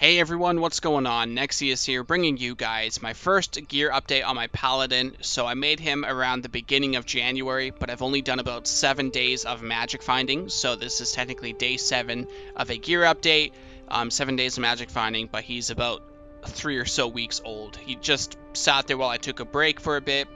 Hey everyone, what's going on? Nexius here, bringing you guys my first gear update on my Paladin. So I made him around the beginning of January, but I've only done about 7 days of magic finding, so this is technically day 7 of a gear update. 7 days of magic finding, but he's about 3 or so weeks old. He just sat there while I took a break for a bit.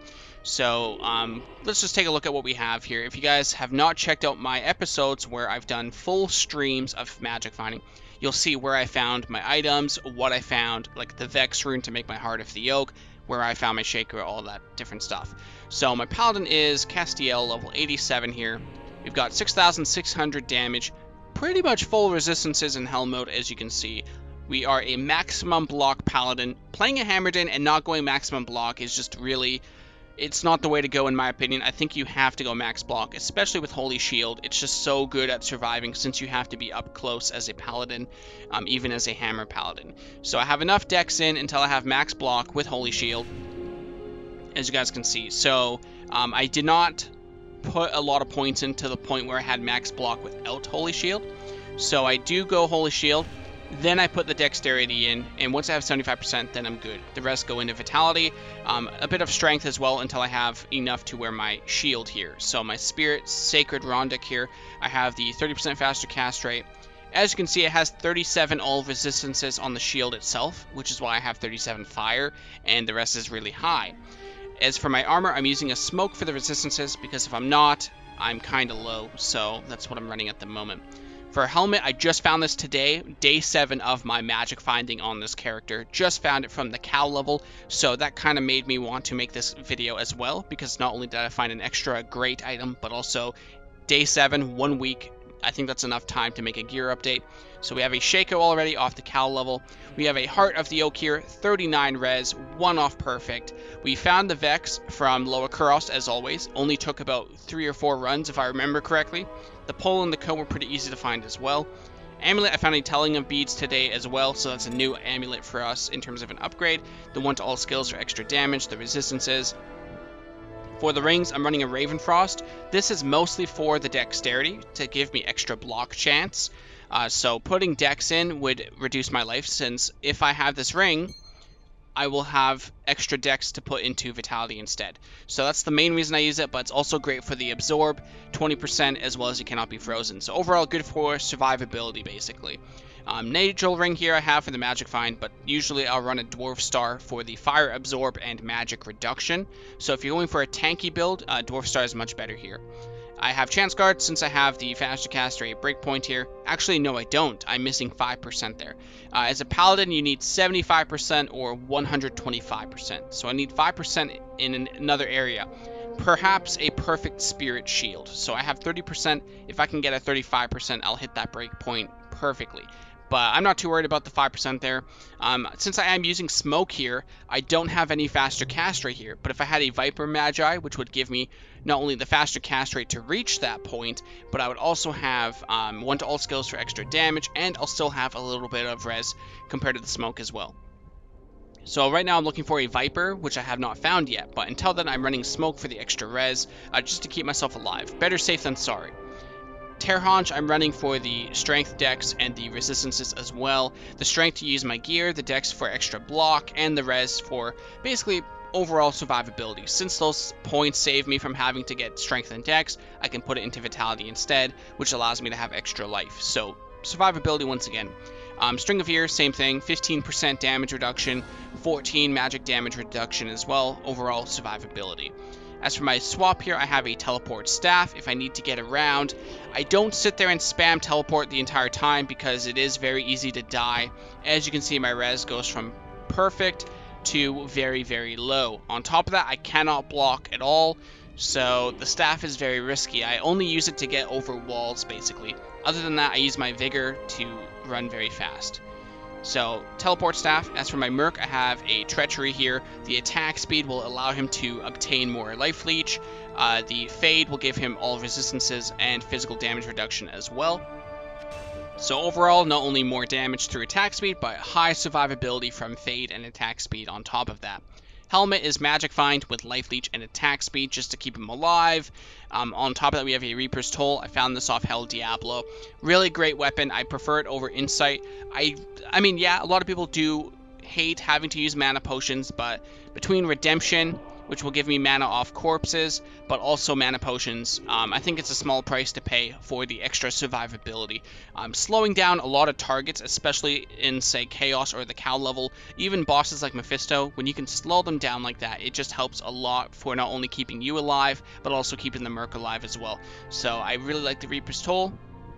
So let's just take a look at what we have here. If you guys have not checked out my episodes where I've done full streams of magic finding, you'll see where I found my items, what I found, like the Vex rune to make my Heart of the Oak, where I found my Shaker, all that different stuff. So my Paladin is Castiel, level 87 here. We've got 6,600 damage, pretty much full resistances in Hell mode, as you can see. We are a maximum block Paladin. Playing a Hammerden and not going maximum block is just really... it's not the way to go, in my opinion. I think you have to go max block, especially with Holy Shield. It's just so good at surviving since you have to be up close as a Paladin, even as a Hammer Paladin. So I have enough dex in until I have max block with Holy Shield, as you guys can see. So I did not put a lot of points into the point where I had max block without Holy Shield. So I do go Holy Shield. Then I put the dexterity in, and once I have 75%, then I'm good. The rest go into vitality, a bit of strength as well until I have enough to wear my shield here. So my Spirit Sacred Rondic here, I have the 30% faster cast rate. As you can see, it has 37 all resistances on the shield itself, which is why I have 37 fire, and the rest is really high. As for my armor, I'm using a smoke for the resistances, because if I'm not, I'm kind of low, so that's what I'm running at the moment. For a helmet, I just found this today, day 7 of my magic finding on this character. Just found it from the cow level, so that kind of made me want to make this video as well, because not only did I find an extra great item, but also day 7, 1 week. I think that's enough time to make a gear update. So we have a Shaco already off the cow level. We have a Heart of the Oak here, 39 res, 1 off perfect. We found the Vex from Lower Kuros as always. Only took about 3 or 4 runs if I remember correctly. The pole and the comb were pretty easy to find as well. Amulet, I found a Telling of Beads today as well, so that's a new amulet for us in terms of an upgrade. The 1 to all skills for extra damage, the resistances. For the rings, I'm running a Ravenfrost. This is mostly for the dexterity, to give me extra block chance. So putting dex in would reduce my life, since if I have this ring, I will have extra dex to put into vitality instead. So that's the main reason I use it, but it's also great for the absorb, 20%, as well as you cannot be frozen. So overall, good for survivability, basically. Nagel ring here I have for the magic find, but usually I'll run a Dwarf Star for the fire absorb and magic reduction. So if you're going for a tanky build, Dwarf Star is much better here. I have Chance Guard since I have the faster cast rate breakpoint here. Actually, no, I don't. I'm missing 5% there. As a Paladin, you need 75% or 125%. So I need 5% in another area. Perhaps a perfect Spirit Shield. So I have 30%. If I can get a 35%, I'll hit that breakpoint perfectly. But I'm not too worried about the 5% there. Since I am using smoke here, I don't have any faster cast rate here. But if I had a Viper Magi, which would give me not only the faster cast rate to reach that point, but I would also have 1 to all skills for extra damage, and I'll still have a little bit of res compared to the smoke as well. So right now I'm looking for a Viper, which I have not found yet. But until then, I'm running smoke for the extra res, just to keep myself alive. Better safe than sorry. Terhaunch, I'm running for the strength, dex, and the resistances as well. The strength to use my gear, the dex for extra block, and the res for basically overall survivability. Since those points save me from having to get strength and dex, I can put it into vitality instead, which allows me to have extra life. So survivability once again. String of Ears, same thing, 15% damage reduction, 14 magic damage reduction as well, overall survivability. As for my swap here, I have a teleport staff if I need to get around. I don't sit there and spam teleport the entire time because it is very easy to die. As you can see, my res goes from perfect to very, very low. On top of that, I cannot block at all, so the staff is very risky. I only use it to get over walls, basically. Other than that, I use my vigor to run very fast. So, teleport staff. As for my Merc, I have a Treachery here. The attack speed will allow him to obtain more life leech. The Fade will give him all resistances and physical damage reduction as well. So overall, not only more damage through attack speed, but high survivability from Fade and attack speed on top of that. Helmet is Magic Find with Life Leech and Attack Speed just to keep him alive. On top of that, we have a Reaper's Toll. I found this off Hell Diablo. Really great weapon. I prefer it over Insight. I mean, yeah, a lot of people do hate having to use mana potions, but between Redemption, which will give me mana off corpses, but also mana potions, I think it's a small price to pay for the extra survivability. Slowing down a lot of targets, especially in, say, Chaos or the Cow level, even bosses like Mephisto, when you can slow them down like that, it just helps a lot for not only keeping you alive, but also keeping the Merc alive as well. So I really like the Reaper's Toll.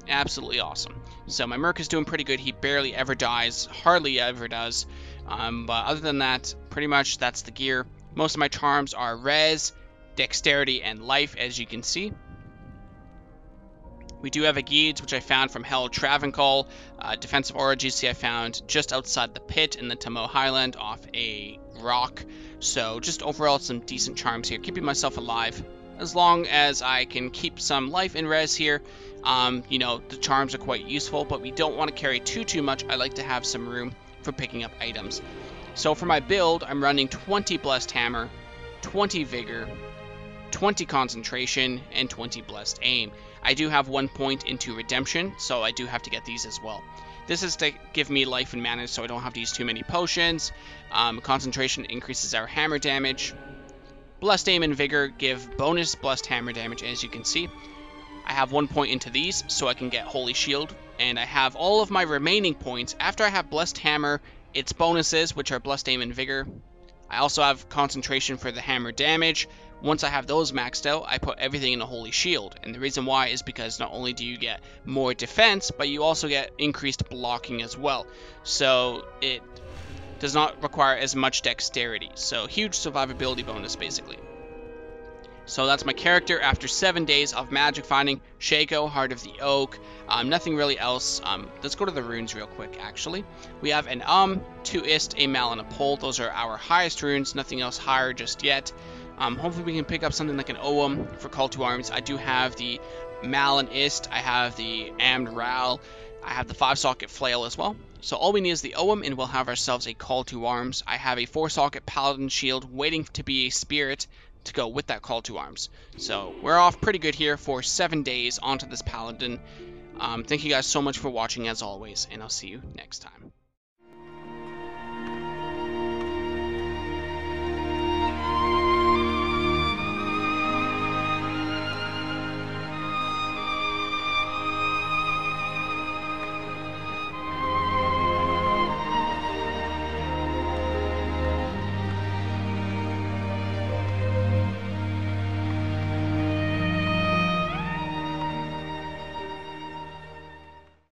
Absolutely awesome. So my Merc is doing pretty good. He barely ever dies, hardly ever does. But other than that, pretty much that's the gear. Most of my charms are Res, Dexterity, and Life, as you can see. We do have a Gauge, which I found from Hell Travancore. Defensive Aura GC I found just outside the pit in the Tamo Highland off a rock. So just overall some decent charms here, keeping myself alive. As long as I can keep some life and res here, you know, the charms are quite useful, but we don't want to carry too much. I like to have some room for picking up items. So for my build, I'm running 20 Blessed Hammer, 20 Vigor, 20 Concentration, and 20 Blessed Aim. I do have 1 point into Redemption, so I do have to get these as well. This is to give me life and mana, so I don't have to use too many potions. Concentration increases our hammer damage. Blessed Aim and Vigor give bonus Blessed Hammer damage, as you can see. I have 1 point into these, so I can get Holy Shield, and I have all of my remaining points. After I have Blessed Hammer, its bonuses, which are Blessed Aim and Vigor. I also have Concentration for the hammer damage. Once I have those maxed out, I put everything in a Holy Shield, and the reason why is because not only do you get more defense, but you also get increased blocking as well. So it does not require as much dexterity, so huge survivability bonus basically. So that's my character after 7 days of magic finding. Shaco, Heart of the Oak, nothing really else. Let's go to the runes real quick actually. We have an 2 Ist, a Mal, and a Pole. Those are our highest runes, nothing else higher just yet. Hopefully we can pick up something like an Oum for Call to Arms. I do have the Mal and Ist, I have the Amd Ral, I have the 5-socket Flail as well. So all we need is the Oum, and we'll have ourselves a Call to Arms. I have a 4-socket Paladin Shield waiting to be a Spirit to go with that Call to Arms. So we're off pretty good here for 7 days onto this Paladin. Thank you guys so much for watching as always, and I'll see you next time.